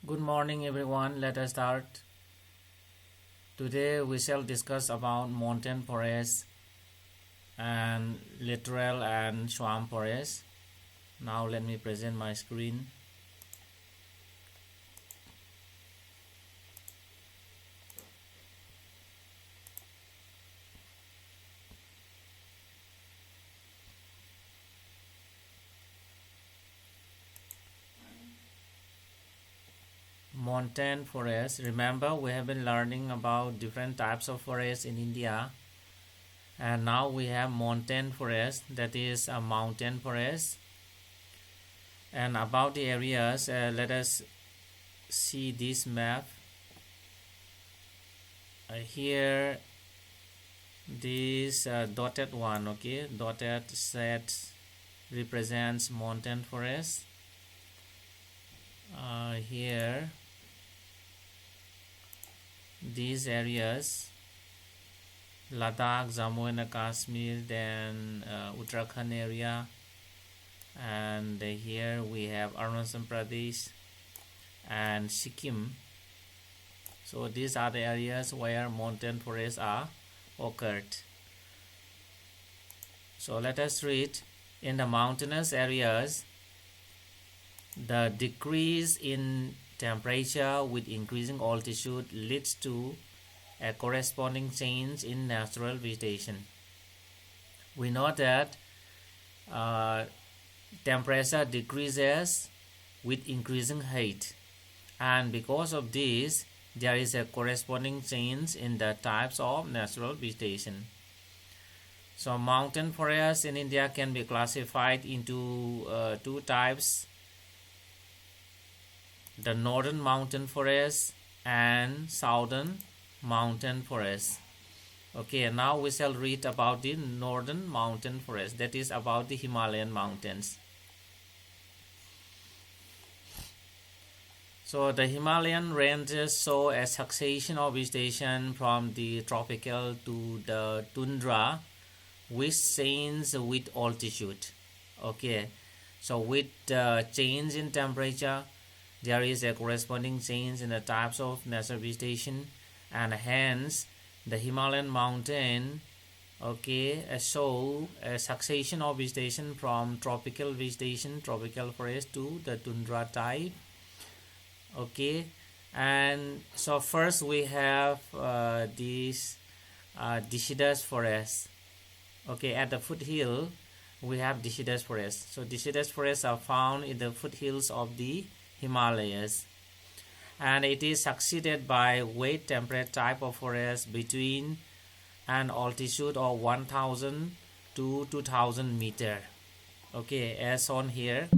Good morning everyone, let us start. Today we shall discuss about mountain forests and littoral and swamp forests. Now let me present my screen. Mountain forests. Remember, we have been learning about different types of forests in India, and now we have mountain forest, that is a mountain forest. And about the areas, let us see this map. Here this dotted one, okay, dotted set represents mountain forest. Here these areas, Ladakh, Jammu and Kashmir, then Uttarakhand area, and here we have Arunachal Pradesh and Sikkim. So these are the areas where mountain forests are occurred. So let us read. In the mountainous areas, the decrease in temperature with increasing altitude leads to a corresponding change in natural vegetation. We know that temperature decreases with increasing height, and because of this there is a corresponding change in the types of natural vegetation. So mountain forests in India can be classified into two types: the northern mountain forest and southern mountain forest. Okay, now we shall read about the northern mountain forest, that is about the Himalayan mountains. So the Himalayan ranges show a succession of vegetation from the tropical to the tundra, which changes with altitude. Okay, so with change in temperature, there is a corresponding change in the types of natural vegetation, and hence the Himalayan mountain, okay, show a succession of vegetation from tropical vegetation, tropical forest, to the tundra type. Okay, and so first we have these deciduous forests. Okay, at the foothill we have deciduous forests. So deciduous forests are found in the foothills of the Himalayas, and it is succeeded by wet temperate type of forest between an altitude of 1000 to 2000 meter. Okay, as on here.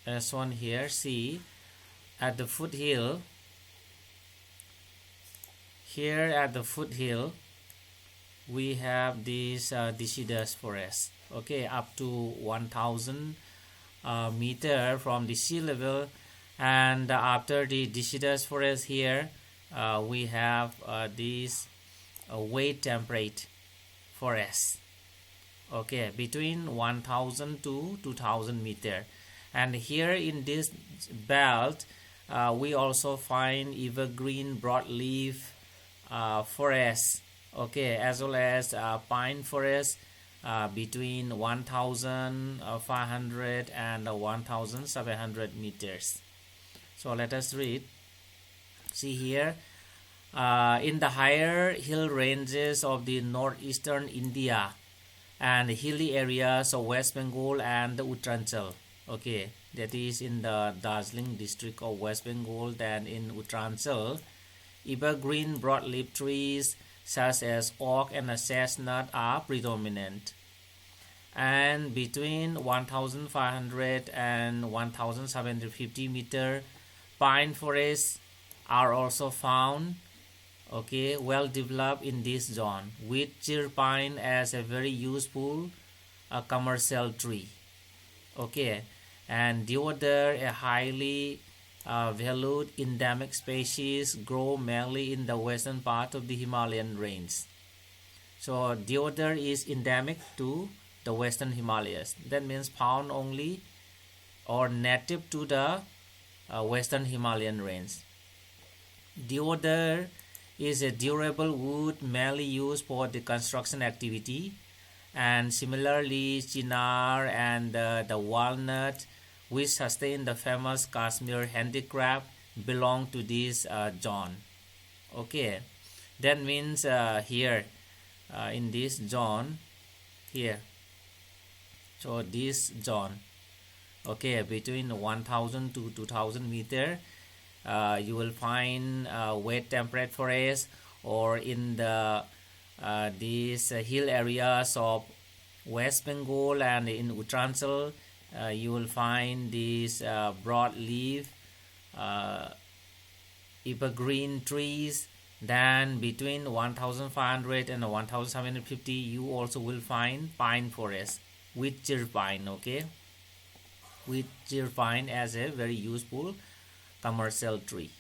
As on here, see, at the foothill, here at the foothill we have these deciduous forests, okay, up to 1000 meter from the sea level. And after the deciduous forest, here we have these wet temperate forests, okay, between 1000 to 2000 meter. And here in this belt we also find evergreen broadleaf forests, okay, as well as pine forest between 1500 and 1700 meters. So let us read. See here, in the higher hill ranges of the northeastern India and hilly areas of West Bengal and the Uttaranchal, okay, that is in the Darjeeling district of West Bengal, then in Uttaranchal, evergreen broadleaf trees such as oak and chestnut are predominant. And between 1500 and 1750 meter, pine forests are also found, okay, well developed in this zone, with cheer pine as a very useful commercial tree, okay, and deodar, a highly valued endemic species, grow mainly in the western part of the Himalayan range. So deodar is endemic to the Western Himalayas. That means found only or native to the Western Himalayan range. Deodar is a durable wood mainly used for the construction activity, and similarly chinar and the walnut, which sustain the famous Kashmir handicraft, belong to this zone. Okay, that means here in this zone here, so this zone, okay, between 1000 to 2000 meter, you will find wet temperate forest, or in the these hill areas of West Bengal and in Uttaranchal, you will find these broadleaf evergreen trees. Then between 1500 and 1750 you also will find pine forest with chir pine, okay, with chir pine as a very useful commercial tree.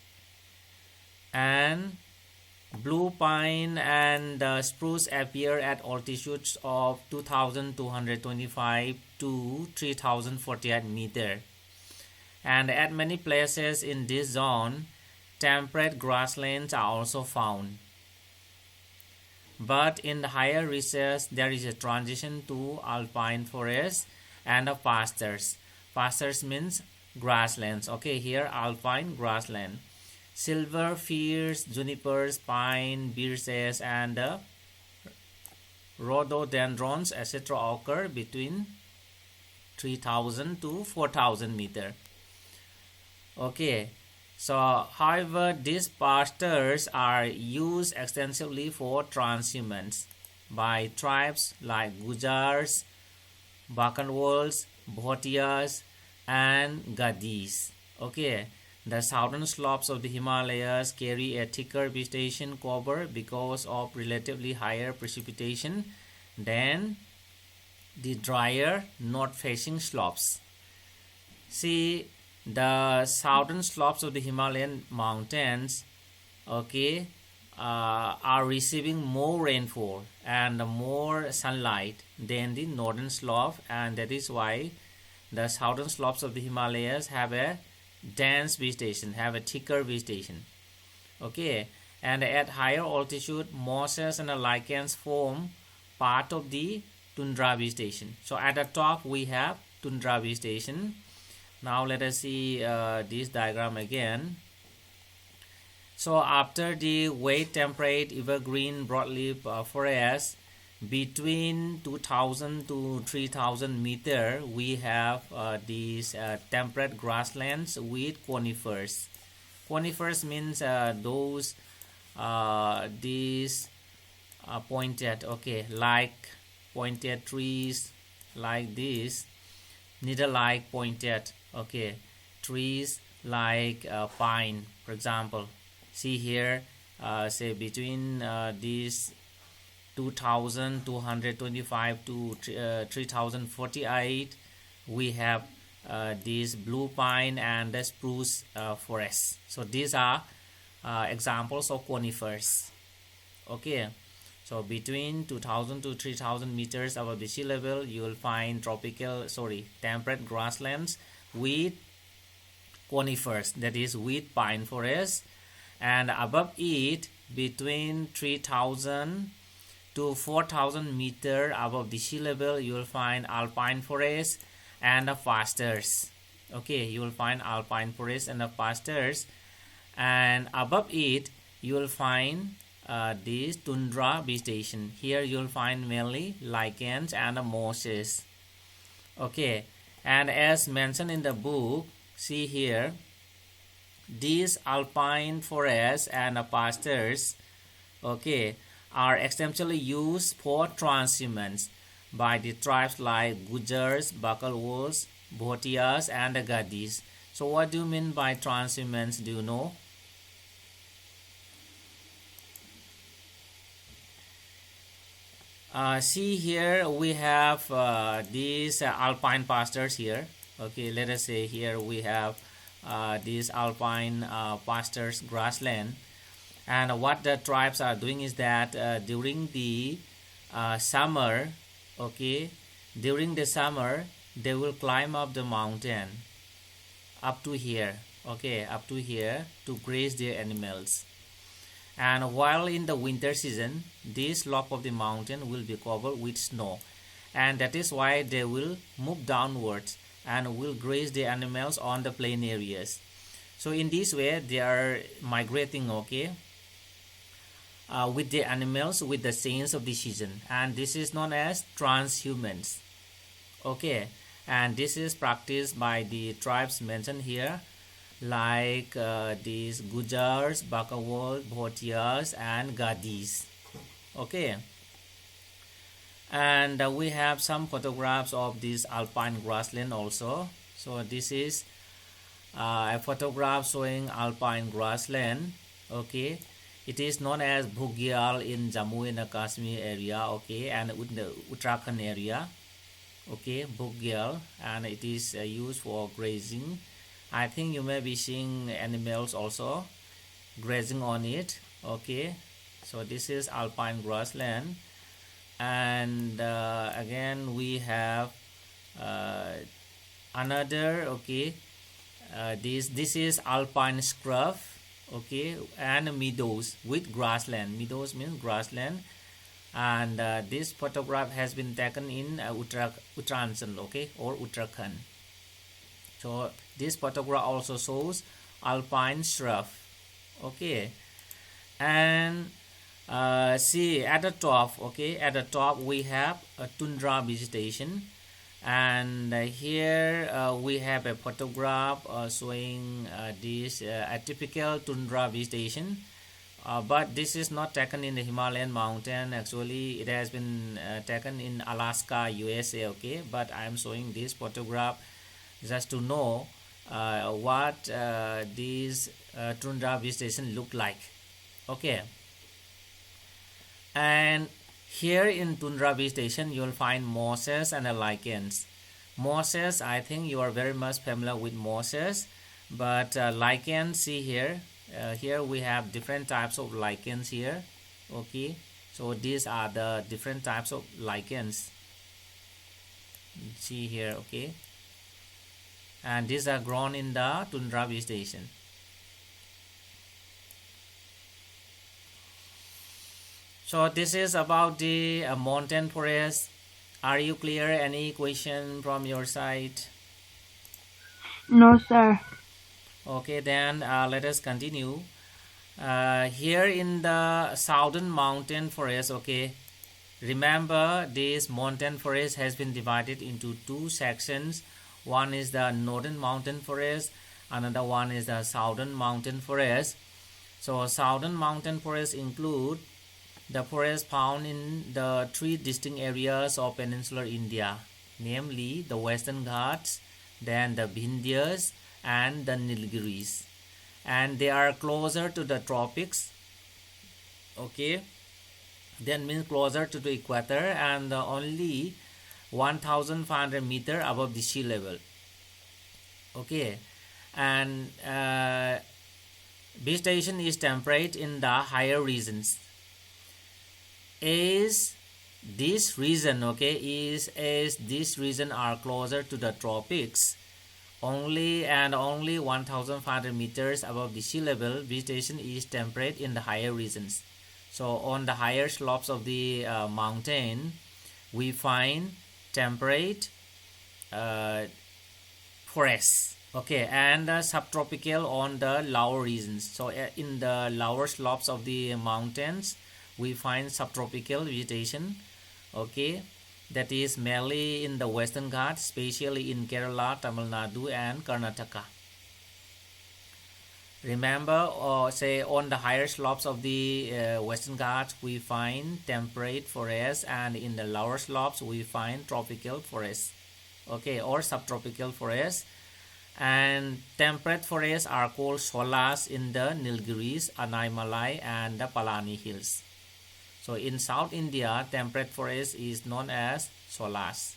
And blue pine and spruce appear at altitudes of 2225 to 3048 meter. And at many places in this zone, temperate grasslands are also found. But in the higher reaches, there is a transition to alpine forests and pastures. Pastures means grasslands. Okay, here alpine grassland. Silver firs, junipers, pine, birches, and rhododendrons, etc. occur between 3000 to 4000 meter. Okay, so however, these pastures are used extensively for transhumance by tribes like Gujars, Bakanwals, Bhotiyas, and Gadis. Okay, the southern slopes of the Himalayas carry a thicker vegetation cover because of relatively higher precipitation than the drier north-facing slopes. See, the southern slopes of the Himalayan mountains, okay, are receiving more rainfall and more sunlight than the northern slope, and that is why the southern slopes of the Himalayas have a dense vegetation, have a thicker vegetation. Okay, and at higher altitude, mosses and lichens form part of the tundra vegetation. So at the top we have tundra vegetation. Now let us see this diagram again. So after the wet temperate evergreen broadleaf forest, between 2000 to 3000 meter, we have these temperate grasslands with conifers. Conifers means those these pointed, okay, like pointed trees like this, needle-like pointed, okay, trees like pine, for example. See here, say between these 2225 to 3048, we have these blue pine and the spruce forests. So these are examples of conifers. Okay, so between 2000 to 3000 meters above the sea level, you will find temperate grasslands with conifers, that is with pine forests, and above it, between 3000 to 4000 meter above the sea level, you will find alpine forests and pastures. Okay, you will find alpine forests and pastures, and above it you will find this tundra vegetation. Here you will find mainly lichens and mosses. Okay, and as mentioned in the book, see here, these alpine forests and pastures, okay, are extensively used for transhumance by the tribes like Gujars, Bakalwals, Bhotiyas, and Gadis. So what do you mean by transhumance? Do you know? See here we have these alpine pastures here. Okay, let us say here we have these alpine pastures grassland, and what the tribes are doing is that during the summer, okay, during the summer they will climb up the mountain up to here, okay, up to here to graze their animals. And while in the winter season, this slope of the mountain will be covered with snow, and that is why they will move downwards and will graze the animals on the plain areas. So in this way they are migrating, okay, with the animals with the change of the season, and this is known as transhumance, okay. And this is practiced by the tribes mentioned here, like these Gujars, Bakawal, Bhotias, and Gadis, okay. And we have some photographs of this alpine grassland also. So this is a photograph showing alpine grassland, okay. It is known as Bhugyal in Jammu and Kashmir area, okay, and in the Uttarakhand area, okay, Bhugyal, and it is used for grazing. I think you may be seeing animals also grazing on it, okay. So this is alpine grassland. And again we have another, okay, this is alpine scrub, okay, and meadows with grassland. Meadows means grassland. And this photograph has been taken in Uttarakhand, okay, or Uttarakhand. So this photograph also shows alpine shrub, okay. And see at the top, okay, at the top we have a tundra vegetation. And here we have a photograph showing this a typical tundra vegetation, but this is not taken in the Himalayan mountain. Actually it has been taken in Alaska, USA, okay. But I am showing this photograph just to know what these tundra vegetation look like, okay. And here in tundra vegetation you will find mosses and lichens. Mosses, I think you are very much familiar with mosses, but lichens, see here, here we have different types of lichens here, okay. So these are the different types of lichens, see here, okay. And these are grown in the tundra vegetation. So this is about the mountain forest. Are you clear? Any question from your side? No, sir. Okay, then let us continue. Here in the southern mountain forest, okay, remember this mountain forest has been divided into two sections. One is the northern mountain forest, another one is the southern mountain forest. So southern mountain forests include the forest found in the three distinct areas of peninsular India, namely the Western Ghats, then the Vindhyas, and the Nilgiris. And they are closer to the tropics, okay, then means closer to the equator, and only 1500 meter above the sea level, okay. And vegetation is temperate in the higher regions. As this region, okay, as this region are closer to the tropics, only 1500 meters above the sea level, vegetation is temperate in the higher regions. So on the higher slopes of the mountain we find temperate forests, okay, and subtropical on the lower regions. So in the lower slopes of the mountains we find subtropical vegetation, okay, that is mainly in the Western Ghats, especially in Kerala, Tamil Nadu, and Karnataka. Remember, say on the higher slopes of the Western Ghats we find temperate forests, and in the lower slopes we find tropical forests, okay, or subtropical forests. And temperate forests are called sholas in the Nilgiris, Anaimalai, and the Palani hills. So in South India, temperate forest is known as sholas,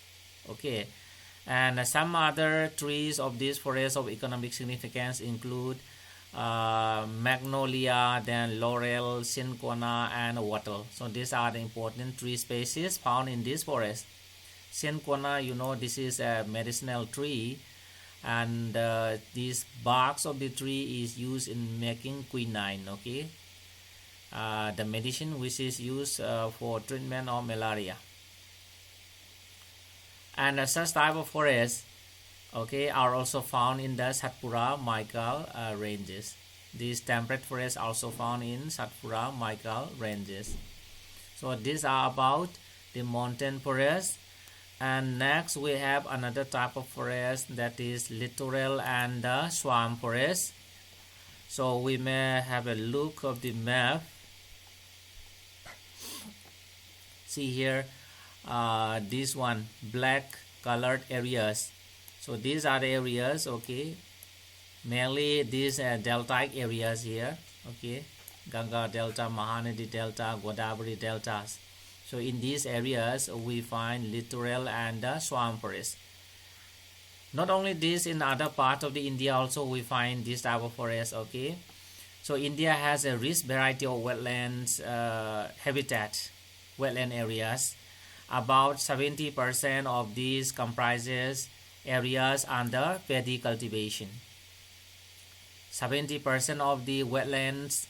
okay. And some other trees of this forest of economic significance include magnolia, then laurel, cinchona, and wattle. So these are the important tree species found in this forest. Cinchona, you know, this is a medicinal tree, and these barks of the tree is used in making quinine. Okay, the medicine which is used for treatment of malaria. And such type of forests, okay, are also found in the Satpura Michael ranges. These temperate forests are also found in Satpura Michael ranges. So these are about the mountain forest. And next we have another type of forest, that is littoral and the swamp forest. So we may have a look of the map. See here, this one, black colored areas. So these are the areas, okay, mainly these deltaic areas here, okay, Ganga Delta, Mahanadi Delta, Godavari deltas. So in these areas we find littoral and swamp forest. Not only this, in other parts of the India also we find this type of forest, okay. So India has a rich variety of wetlands habitat, wetland areas. About 70% of these comprises areas under paddy cultivation. 70% of the wetlands,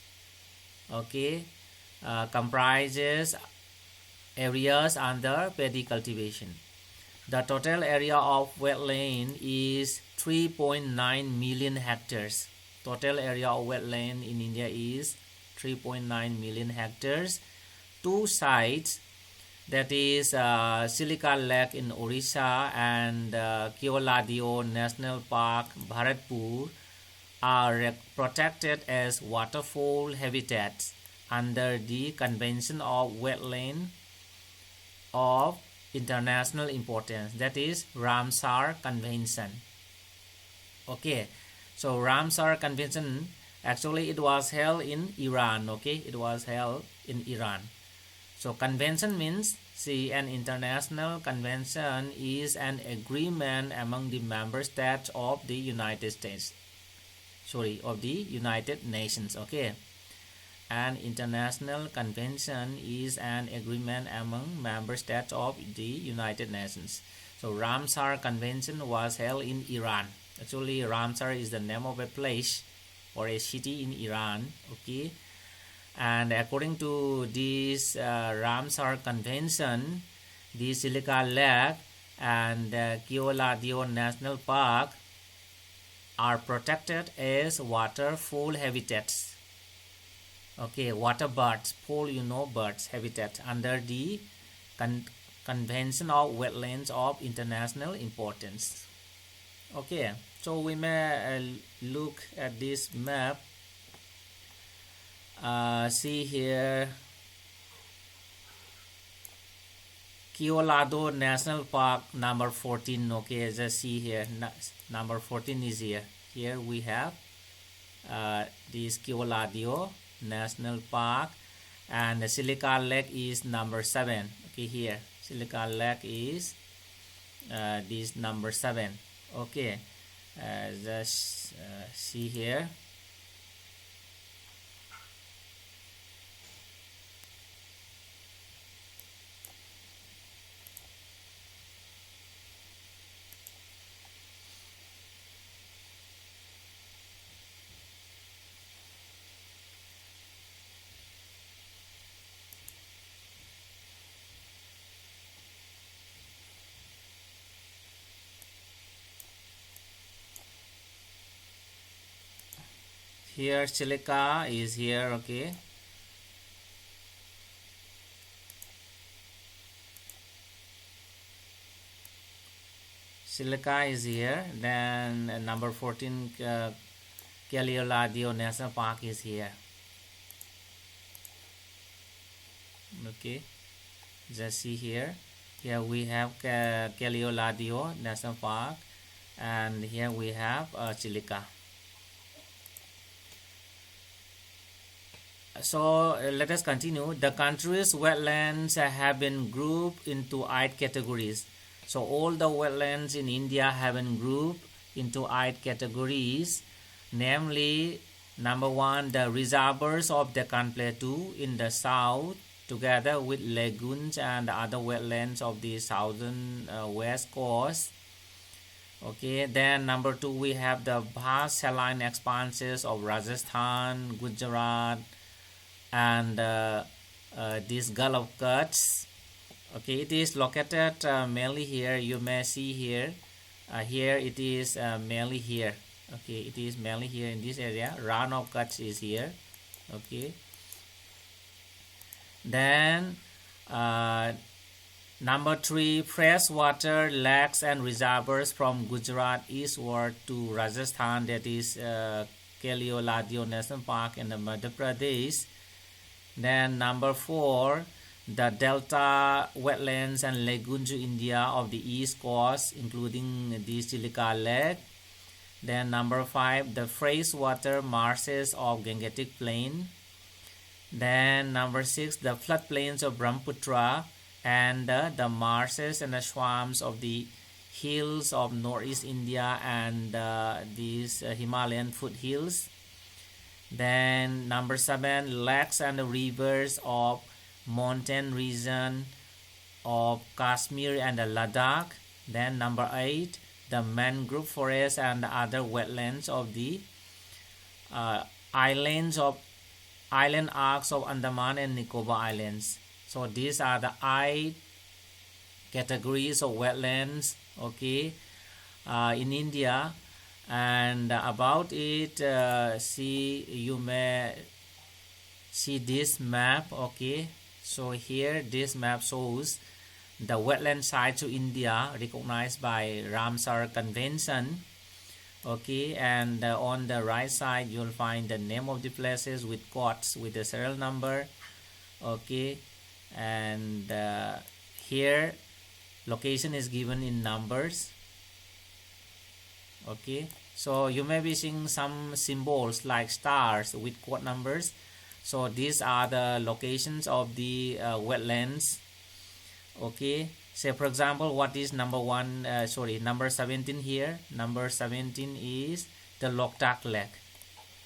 okay, comprises areas under paddy cultivation. The total area of wetland is 3.9 million hectares. Total area of wetland in India is 3.9 million hectares. Two sites, that is Silica Lake in Orissa and Keoladio National Park, Bharatpur, are protected as waterfowl habitats under the Convention of Wetland of International Importance, that is Ramsar Convention. Okay, so Ramsar Convention, actually it was held in Iran, okay, it was held in Iran. So convention means, see, an international convention is an agreement among the member states of the United States, of the United Nations, okay. An international convention is an agreement among member states of the United Nations. So Ramsar Convention was held in Iran. Actually Ramsar is the name of a place or a city in Iran, okay. And according to this Ramsar Convention, the Silica Lake and Keoladio National Park are protected as waterfowl habitats. Okay, water birds, fowl, you know, birds habitat under the Convention of Wetlands of International Importance. Okay, so we may look at this map. See here, Keolado National Park number 14, okay, just see here, number 14 is here. Here we have this Keoladio National Park, and the Silica Lake is number 7, okay, here Silica Lake is this number 7, okay. Just see here. Here Silica is here, okay. Silica is here. Then number 14 Keoladio National Park is here. Okay, just see here. Here we have Keoladio National Park, and here we have Silica. So let us continue. The country's wetlands have been grouped into 8 categories. So all the wetlands in India have been grouped into 8 categories, namely Number one, the reservoirs of Deccan Plateau in the south, together with lagoons and other wetlands of the southern west coast. Okay, then number two, we have the vast saline expanses of Rajasthan, Gujarat, and this Gulf of Kutch. Okay, it is located mainly here. You may see here. Here it is mainly here. Okay, it is mainly here in this area. Rann of Kutch is here. Okay. Then number three, freshwater lakes and reservoirs from Gujarat eastward to Rajasthan, that is Kelio National Park in the Madhya Pradesh. Then number four, the delta wetlands and lagoons in India of the east coast, including the Silica Lake. Then number five, the freshwater marshes of Gangetic Plain. Then number six, the floodplains of Brahmaputra and the marshes and the swamps of the hills of northeast India and these Himalayan foothills. Then number seven, lakes and the rivers of mountain region of Kashmir and Ladakh. Then number eight, the mangrove forest and other wetlands of the island arcs of Andaman and Nicobar Islands. So these are the 8 categories of wetlands, okay, in India. And about it, you may see this map. Okay, so here this map shows the wetland sites of India recognized by Ramsar Convention. Okay, and on the right side you'll find the name of the places with codes with the serial number. Okay, and here location is given in numbers. Okay, so you may be seeing some symbols like stars with code numbers. So these are the locations of the wetlands. Okay, say for example, what is number 17 here? Number 17 is the Loktak Lake.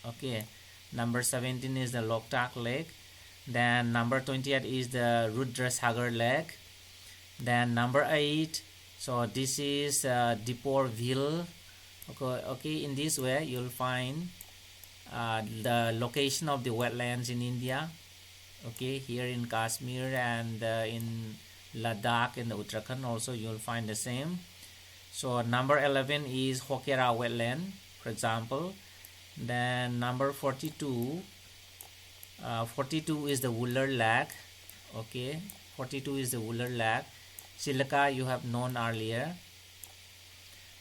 Okay, number 17 is the Loktak Lake. Then number 28 is the Rudrasagar Lake. Then number 8, so this is Diporville. Okay, in this way you'll find the location of the wetlands in India. Okay, here in Kashmir and in Ladakh and Uttarakhand also you'll find the same. So number 11 is Hokera wetland, for example. Then number 42 is the Wuller Lake. Okay, 42 is the Wuller Lake. Silica you have known earlier.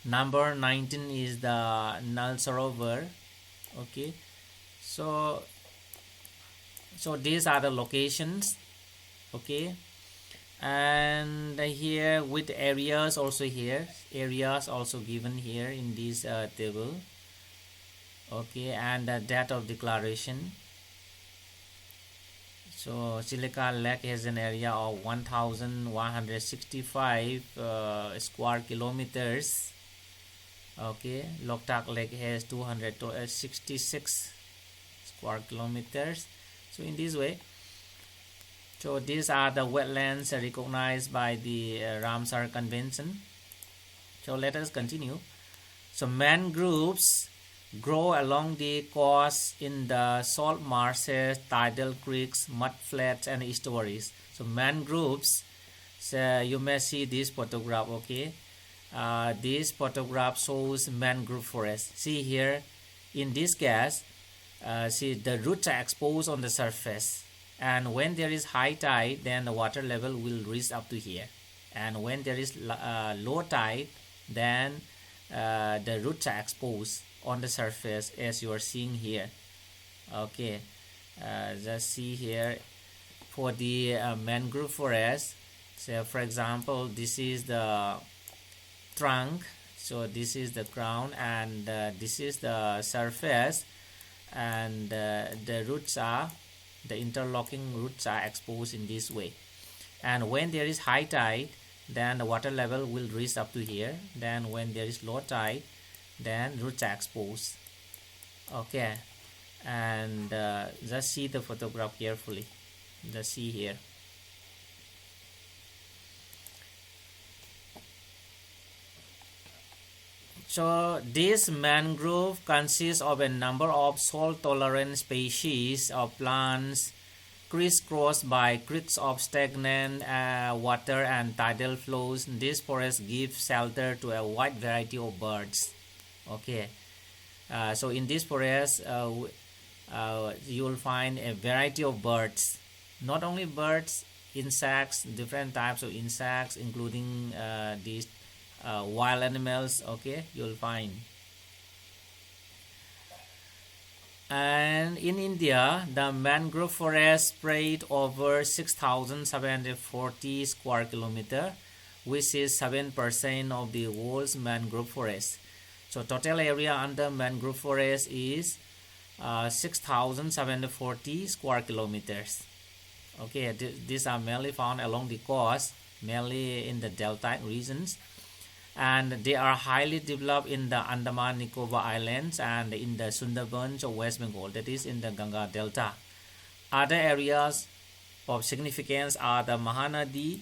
Number 19 is the Nal Sarovar. Okay, so these are the locations. Okay, and here with areas also here, areas also given here in this table. Okay, and the date of declaration. So Silica Lake has an area of 1,165 square kilometers. Okay, Loktak Lake has 266 square kilometers. So in this way, so these are the wetlands recognized by the Ramsar Convention. So let us continue. So mangroves grow along the coast in the salt marshes, tidal creeks, mud flats, and estuaries. So mangroves, so you may see this photograph. Okay, this photograph shows mangrove forest. See here, in this case, see the roots are exposed on the surface, and when there is high tide, then the water level will reach up to here, and when there is low tide, then the roots are exposed on the surface as you are seeing here. Okay, just see here for the mangrove forest. So for example, this is the trunk, so this is the crown, and this is the surface, and the roots are, the interlocking roots are exposed in this way. And when there is high tide, then the water level will reach up to here. Then when there is low tide, then roots are exposed. Okay, And just see the photograph carefully. Just see here. So this mangrove consists of a number of salt-tolerant species of plants crisscrossed by creeks of stagnant water and tidal flows. This forest gives shelter to a wide variety of birds. Okay, so in this forest you will find a variety of birds. Not only birds, insects, different types of insects, including these wild animals. Okay, you'll find. And in India, the mangrove forest spread over 6,740 square kilometer, which is 7% of the world's mangrove forest. So total area under mangrove forest is 6,740 square kilometers. Okay, these are mainly found along the coast, mainly in the deltaic regions, and they are highly developed in the Andaman Nicobar Islands and in the Sundarbans of West Bengal, that is in the Ganga Delta. Other areas of significance are the Mahanadi,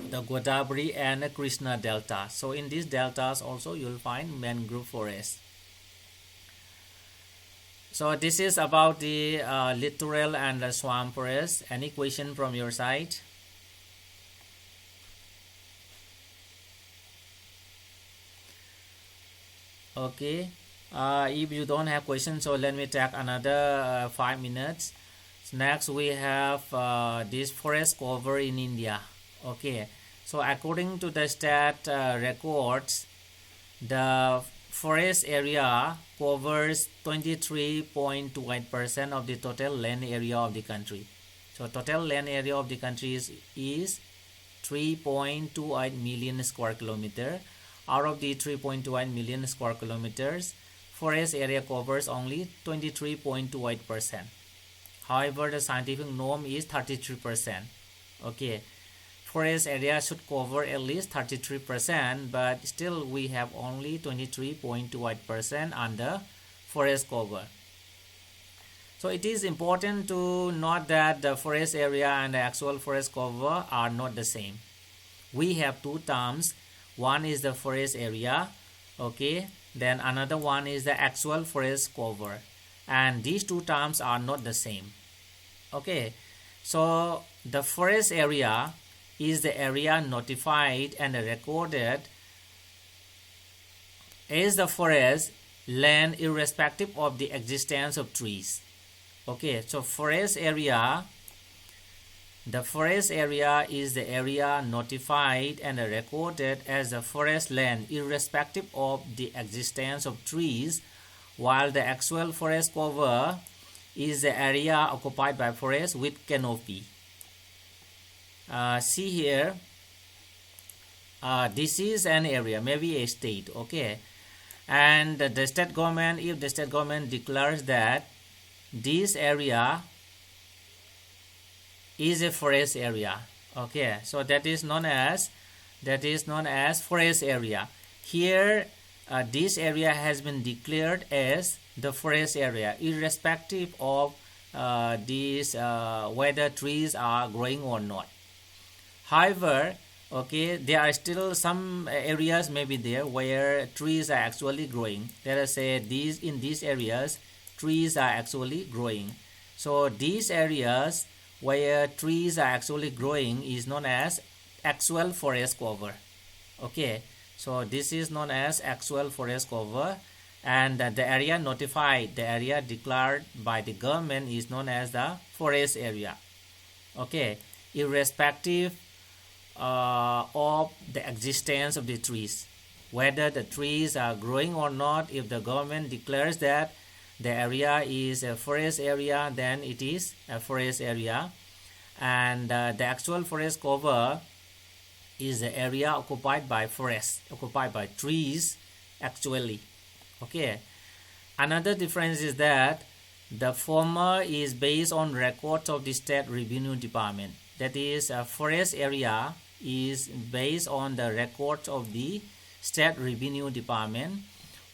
the Godavari, and the Krishna Delta. So in these deltas also you will find mangrove forests. So this is about the littoral and the swamp forest. Any question from your side? Okay, if you don't have questions, so let me take another 5 minutes. Next we have this forest cover in India. Okay, so according to the state records, the forest area covers 23.28% of the total land area of the country. So total land area of the country is 3.28 million square kilometer. Out of the 3.28 million square kilometers, forest area covers only 23.28%. However, the scientific norm is 33%. Okay, forest area should cover at least 33%, but still we have only 23.28% under forest cover. So it is important to note that the forest area and the actual forest cover are not the same. We have two terms. One is the forest area, okay, then another one is the actual forest cover, and these two terms are not the same. Okay, so the forest area is the area notified and recorded as the forest land irrespective of the existence of trees. Okay, so the forest area is the area notified and recorded as the forest land irrespective of the existence of trees, while the actual forest cover is the area occupied by forest with canopy. See here, this is an area, maybe a state, okay, and the state government, if the state government declares that this area is a forest area, okay, so that is known as forest area. Here this area has been declared as the forest area irrespective of whether trees are growing or not. However, okay, there are still some areas maybe there where trees are actually growing. Let us say in these areas trees are actually growing. So these areas where trees are actually growing is known as actual forest cover. Okay, so this is known as actual forest cover, and the area notified, the area declared by the government is known as the forest area. Okay, irrespective of the existence of the trees, whether the trees are growing or not, if the government declares that the area is a forest area, then it is a forest area, and the actual forest cover is the area occupied by forest, occupied by trees actually. Okay, another difference is that the former is based on records of the state revenue department, that is a forest area is based on the records of the state revenue department,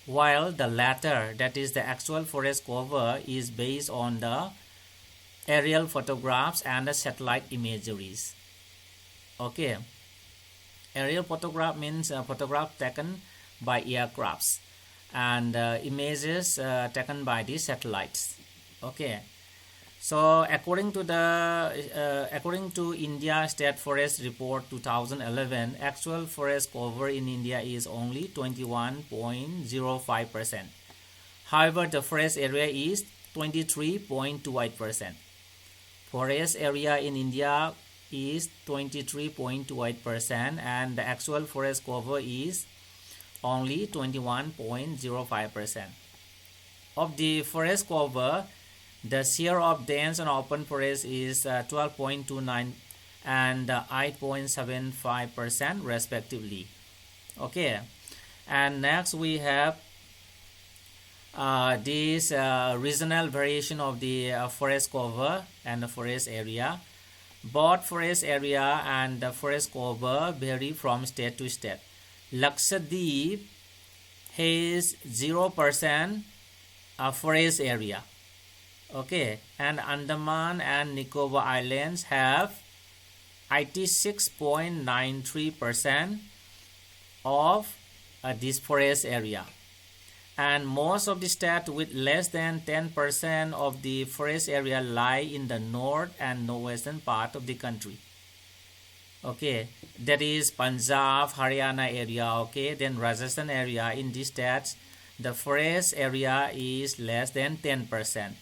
while the latter, that is the actual forest cover, is based on the aerial photographs and the satellite imageries. Okay, aerial photograph means photograph taken by aircrafts, and images taken by the satellites. Okay, so according to India State Forest Report 2011, actual forest cover in India is only 21.05%. However, the forest area is 23.28%. Forest area in India is 23.28%, and the actual forest cover is only 21.05%. Of the forest cover, the share of dense and open forest is 12.29 and 8.75% respectively. Okay, and next we have this regional variation of the forest cover and the forest area. Both forest area and the forest cover vary from state to state. Lakshadweep has 0% forest area. Okay, and Andaman and Nicobar Islands have 86.93% of this forest area. And most of the states with less than 10% of the forest area lie in the north and northwestern part of the country. Okay, that is Punjab, Haryana area. Okay, then Rajasthan area. In these states, the forest area is less than 10%.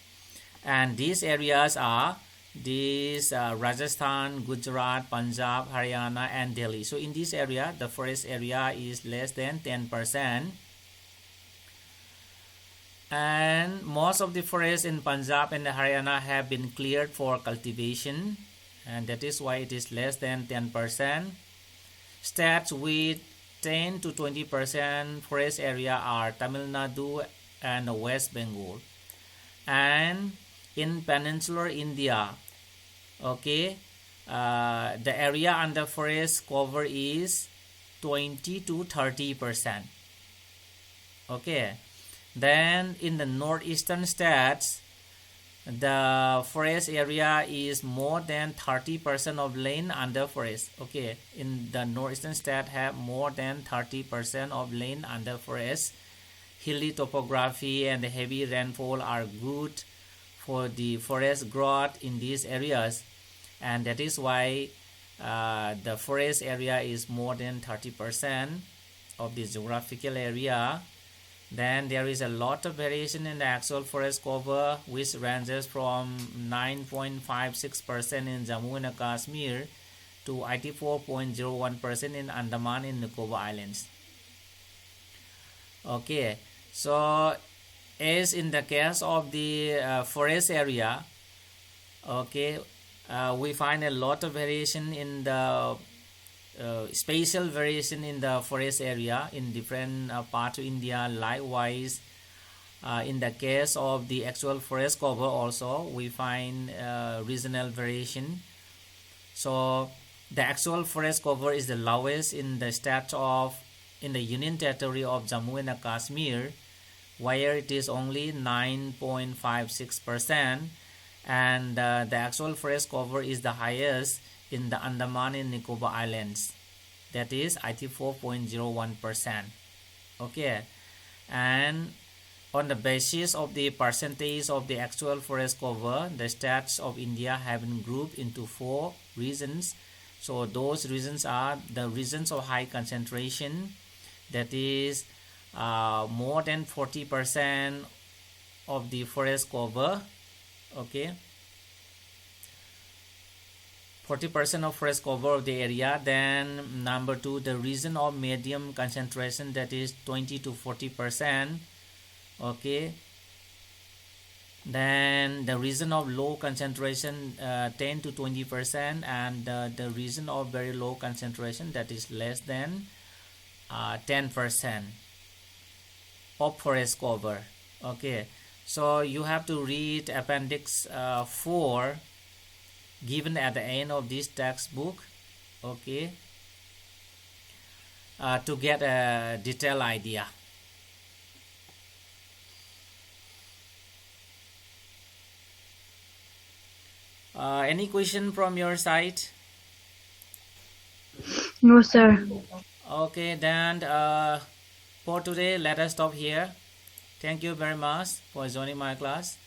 And these areas are Rajasthan, Gujarat, Punjab, Haryana, and Delhi. So in this area, the forest area is less than 10%. And most of the forests in Punjab and Haryana have been cleared for cultivation, and that is why it is less than 10%. States with 10 to 20% forest area are Tamil Nadu and West Bengal. And in peninsular India, okay, the area under forest cover is 20 to 30%. Okay. Then in the northeastern states, the forest area is more than 30% of land under forest. Okay, in the northeastern state have more than 30% of land under forest. Hilly topography and the heavy rainfall are good for the forest growth in these areas, and that is why the forest area is more than 30% of the geographical area. Then there is a lot of variation in the actual forest cover, which ranges from 9.56% in Jammu and Kashmir to 84.01% in Andaman and Nicobar Islands. Okay, so as in the case of the forest area, okay, we find a lot of variation in the spatial variation in the forest area in different parts of India. Likewise, in the case of the actual forest cover also, we find regional variation. So the actual forest cover is the lowest in the in the Union Territory of Jammu and Kashmir, where it is only 9.56%, and the actual forest cover is the highest in the Andaman and Nicobar Islands, that is 84.01%. Okay, and on the basis of the percentage of the actual forest cover, the states of India have been grouped into 4 regions. So those regions are the regions of high concentration, that is more than 40% of the forest cover. Okay, 40% of forest cover of the area. Then number 2, the region of medium concentration, that is 20 to 40%. Okay, then the region of low concentration, 10 to 20%, and the region of very low concentration, that is less than 10% of forest cover. Okay, so you have to read appendix 4 given at the end of this textbook, okay, to get a detailed idea. Any question from your side? No, sir. Okay, then for today, let us stop here. Thank you very much for joining my class.